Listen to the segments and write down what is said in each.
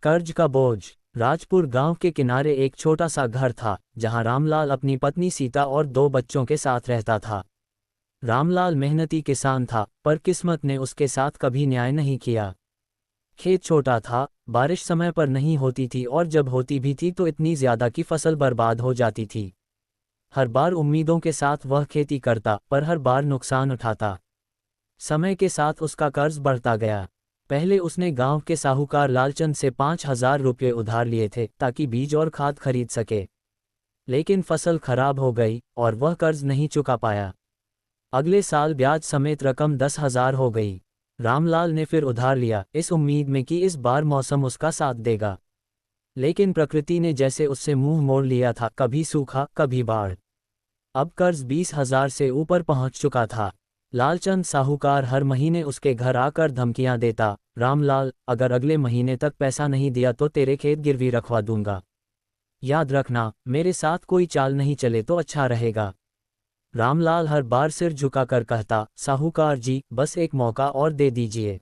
कर्ज का बोझ। राजपुर गांव के किनारे एक छोटा सा घर था जहां रामलाल अपनी पत्नी सीता और 2 बच्चों के साथ रहता था। रामलाल मेहनती किसान था, पर किस्मत ने उसके साथ कभी न्याय नहीं किया। खेत छोटा था, बारिश समय पर नहीं होती थी और जब होती भी थी तो इतनी ज्यादा कि फसल बर्बाद हो जाती थी। हर बार उम्मीदों के साथ वह खेती करता, पर हर बार नुकसान उठाता। समय के साथ उसका कर्ज बढ़ता गया। पहले उसने गांव के साहूकार लालचंद से 5,000 रुपये उधार लिए थे ताकि बीज और खाद खरीद सके। लेकिन फसल खराब हो गई और वह कर्ज नहीं चुका पाया। अगले साल ब्याज समेत रकम 10,000 हो गई। रामलाल ने फिर उधार लिया, इस उम्मीद में कि इस बार मौसम उसका साथ देगा। लेकिन प्रकृति ने जैसे उससे मुंह मोड़ लिया था, कभी सूखा कभी बाढ़। अब कर्ज 20,000 से ऊपर पहुंच चुका था। लालचंद साहूकार हर महीने उसके घर आकर धमकियां देता, रामलाल, अगर अगले महीने तक पैसा नहीं दिया तो तेरे खेत गिरवी रखवा दूंगा। याद रखना, मेरे साथ कोई चाल नहीं चले तो अच्छा रहेगा। रामलाल हर बार सिर झुकाकर कहता, साहूकार जी, बस एक मौका और दे दीजिए।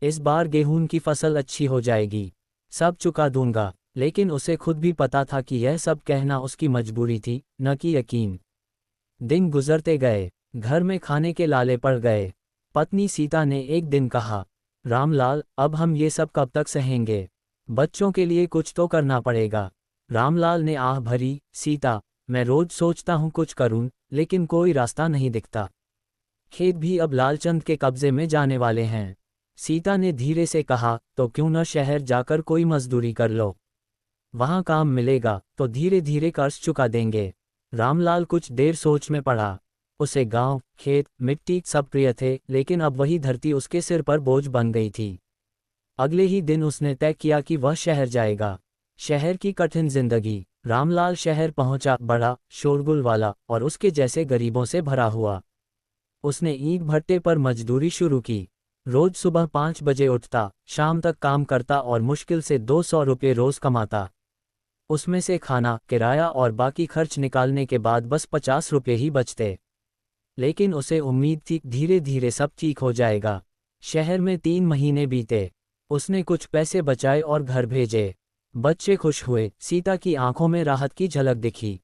इस बार गेहूं की फसल अच्छी हो जाएगी, सब चुका दूंगा। लेकिन उसे खुद भी पता था कि यह सब कहना उसकी मजबूरी थी, न कि यकीन। दिन गुजरते गए, घर में खाने के लाले पड़ गए। पत्नी सीता ने एक दिन कहा, रामलाल, अब हम ये सब कब तक सहेंगे? बच्चों के लिए कुछ तो करना पड़ेगा। रामलाल ने आह भरी, सीता, मैं रोज सोचता हूँ कुछ करूँ, लेकिन कोई रास्ता नहीं दिखता। खेत भी अब लालचंद के कब्जे में जाने वाले हैं। सीता ने धीरे से कहा, तो क्यों न शहर जाकर कोई मजदूरी कर लो? वहाँ काम मिलेगा तो धीरे धीरे कर्ज चुका देंगे। रामलाल कुछ देर सोच में पड़ा। उसे गांव, खेत, मिट्टी सब प्रिय थे, लेकिन अब वही धरती उसके सिर पर बोझ बन गई थी। अगले ही दिन उसने तय किया कि वह शहर जाएगा। शहर की कठिन जिंदगी। रामलाल शहर पहुंचा, बड़ा, शोरगुल वाला और उसके जैसे गरीबों से भरा हुआ। उसने ईंट भट्टे पर मजदूरी शुरू की। रोज सुबह 5 बजे उठता, शाम तक काम करता और मुश्किल से 200 रुपये रोज कमाता। उसमें से खाना, किराया और बाकी खर्च निकालने के बाद बस 50 रुपये ही बचते। लेकिन उसे उम्मीद थी धीरे धीरे सब ठीक हो जाएगा। शहर में 3 महीने बीते। उसने कुछ पैसे बचाए और घर भेजे। बच्चे खुश हुए, सीता की आंखों में राहत की झलक दिखी।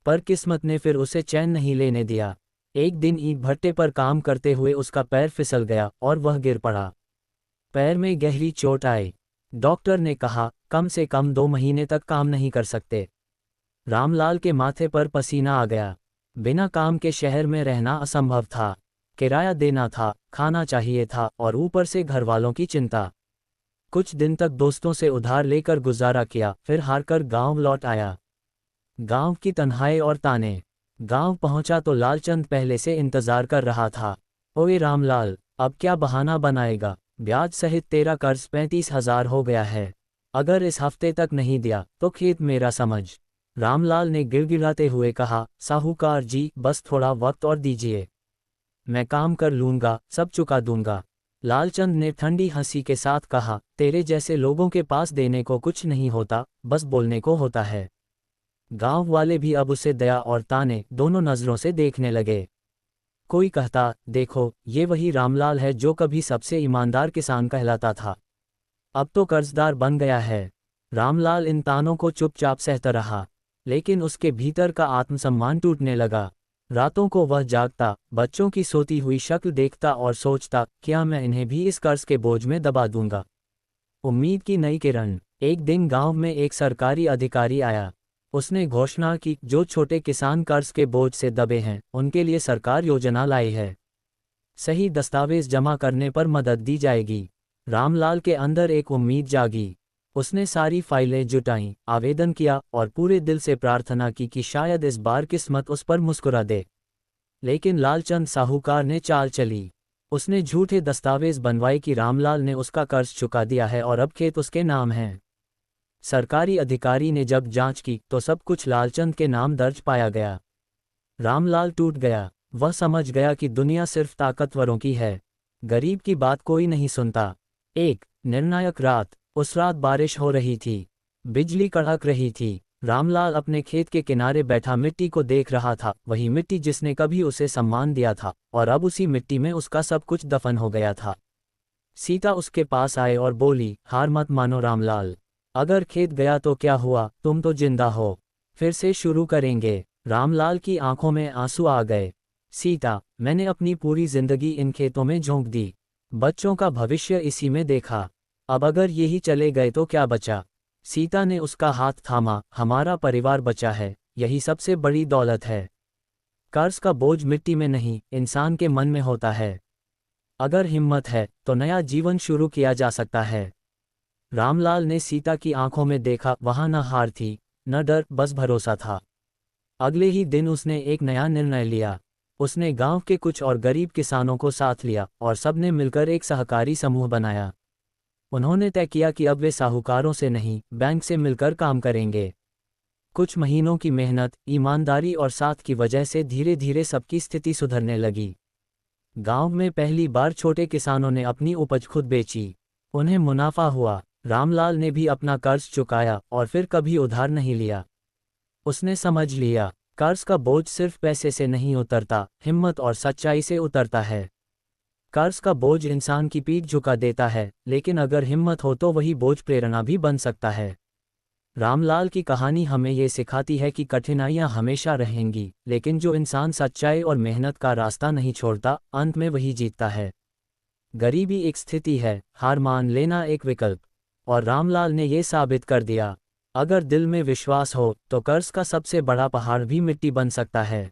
पर किस्मत ने फिर उसे चैन नहीं लेने दिया। एक दिन ईंट भट्टे पर काम करते हुए उसका पैर फिसल गया और वह गिर पड़ा। पैर में गहरी चोट आई। डॉक्टर ने कहा, कम से कम 2 महीने तक काम नहीं कर सकते। रामलाल के माथे पर पसीना आ गया। बिना काम के शहर में रहना असंभव था। किराया देना था, खाना चाहिए था और ऊपर से घरवालों की चिंता। कुछ दिन तक दोस्तों से उधार लेकर गुजारा किया, फिर हारकर गांव लौट आया। गांव की तन्हाई और ताने। गांव पहुंचा तो लालचंद पहले से इंतजार कर रहा था। ओए रामलाल, अब क्या बहाना बनाएगा? ब्याज सहित तेरा कर्ज 35,000 हो गया है। अगर इस हफ्ते तक नहीं दिया तो खेत मेरा समझ। रामलाल ने गिड़गिड़ाते हुए कहा, साहूकार जी, बस थोड़ा वक्त और दीजिए। मैं काम कर लूंगा, सब चुका दूंगा। लालचंद ने ठंडी हंसी के साथ कहा, तेरे जैसे लोगों के पास देने को कुछ नहीं होता, बस बोलने को होता है। गांव वाले भी अब उसे दया और ताने दोनों नजरों से देखने लगे। कोई कहता, देखो, ये वही रामलाल है जो कभी सबसे ईमानदार किसान कहलाता था, अब तो कर्जदार बन गया है। रामलाल इन तानों को चुपचाप सहता रहा, लेकिन उसके भीतर का आत्मसम्मान टूटने लगा। रातों को वह जागता, बच्चों की सोती हुई शक्ल देखता और सोचता, क्या मैं इन्हें भी इस कर्ज के बोझ में दबा दूंगा? उम्मीद की नई किरण। एक दिन गांव में एक सरकारी अधिकारी आया। उसने घोषणा की, जो छोटे किसान कर्ज के बोझ से दबे हैं, उनके लिए सरकार योजना लाई है। सही दस्तावेज जमा करने पर मदद दी जाएगी। रामलाल के अंदर एक उम्मीद जागी। उसने सारी फाइलें जुटाईं, आवेदन किया और पूरे दिल से प्रार्थना की कि शायद इस बार किस्मत उस पर मुस्कुरा दे। लेकिन लालचंद साहूकार ने चाल चली। उसने झूठे दस्तावेज बनवाए कि रामलाल ने उसका कर्ज चुका दिया है और अब खेत उसके नाम है। सरकारी अधिकारी ने जब जांच की तो सब कुछ लालचंद के नाम दर्ज पाया गया। रामलाल टूट गया। वह समझ गया कि दुनिया सिर्फ ताकतवरों की है, गरीब की बात कोई नहीं सुनता। एक निर्णायक रात। उस रात बारिश हो रही थी, बिजली कड़क रही थी। रामलाल अपने खेत के किनारे बैठा मिट्टी को देख रहा था, वही मिट्टी जिसने कभी उसे सम्मान दिया था, और अब उसी मिट्टी में उसका सब कुछ दफन हो गया था। सीता उसके पास आए और बोली, हार मत मानो रामलाल। अगर खेत गया तो क्या हुआ, तुम तो जिंदा हो। फिर से शुरू करेंगे। रामलाल की आंखों में आंसू आ गए। सीता, मैंने अपनी पूरी जिंदगी इन खेतों में झोंक दी, बच्चों का भविष्य इसी में देखा। अब अगर यही चले गए तो क्या बचा। सीता ने उसका हाथ थामा, हमारा परिवार बचा है, यही सबसे बड़ी दौलत है। कर्ज का बोझ मिट्टी में नहीं, इंसान के मन में होता है। अगर हिम्मत है तो नया जीवन शुरू किया जा सकता है। रामलाल ने सीता की आंखों में देखा, वहां न हार थी, न डर, बस भरोसा था। अगले ही दिन उसने एक नया निर्णय लिया। उसने गांव के कुछ और गरीब किसानों को साथ लिया और सबने मिलकर एक सहकारी समूह बनाया। उन्होंने तय किया कि अब वे साहूकारों से नहीं, बैंक से मिलकर काम करेंगे। कुछ महीनों की मेहनत, ईमानदारी और साथ की वजह से धीरे धीरे सबकी स्थिति सुधरने लगी। गांव में पहली बार छोटे किसानों ने अपनी उपज खुद बेची। उन्हें मुनाफा हुआ। रामलाल ने भी अपना कर्ज चुकाया और फिर कभी उधार नहीं लिया। उसने समझ लिया, कर्ज का बोझ सिर्फ पैसे से नहीं उतरता, हिम्मत और सच्चाई से उतरता है। कर्ज का बोझ इंसान की पीठ झुका देता है, लेकिन अगर हिम्मत हो तो वही बोझ प्रेरणा भी बन सकता है। रामलाल की कहानी हमें ये सिखाती है कि कठिनाइयां हमेशा रहेंगी, लेकिन जो इंसान सच्चाई और मेहनत का रास्ता नहीं छोड़ता, अंत में वही जीतता है। गरीबी एक स्थिति है, हार मान लेना एक विकल्प। और रामलाल ने ये साबित कर दिया, अगर दिल में विश्वास हो तो कर्ज का सबसे बड़ा पहाड़ भी मिट्टी बन सकता है।